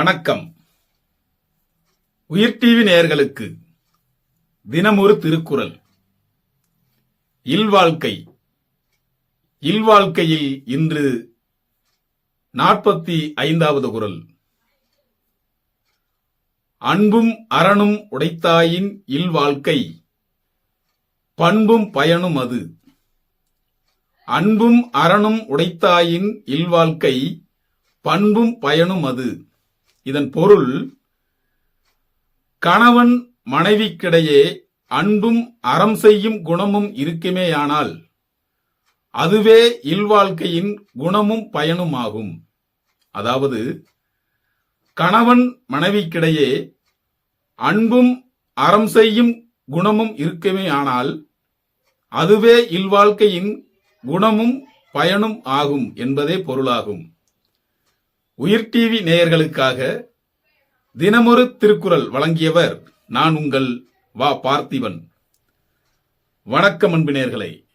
வணக்கம். உயிர் டிவி நேயர்களுக்கு தினமொரு திருக்குறள். இல்வாழ்க்கை. இல்வாழ்க்கையில் இன்று 45வது குறள். அன்பும் அறனும் உடைத்தாயின் இல்வாழ்க்கை, பண்பும் பயனும் அது. அன்பும் அறனும் உடைத்தாயின் இல்வாழ்க்கை, பண்பும் பயனும் அது. இதன் பொருள், கணவன் மனைவிக்கிடையே அன்பும் அறம் செய்யும் குணமும் இருக்குமேயானால் அதுவே இல்வாழ்க்கையின் குணமும் பயனும் ஆகும். அதாவது, கணவன் மனைவிக்கிடையே அன்பும் அறம் செய்யும் குணமும் இருக்குமேயானால் அதுவே இல்வாழ்க்கையின் குணமும் பயனும் ஆகும் என்பதே பொருளாகும். உயிர் டிவி நேயர்களுக்காக தினமொரு திருக்குறள் வழங்கியவர் நான் உங்கள் வா பார்த்திபன். வணக்கம் அன்பு நேயர்களே.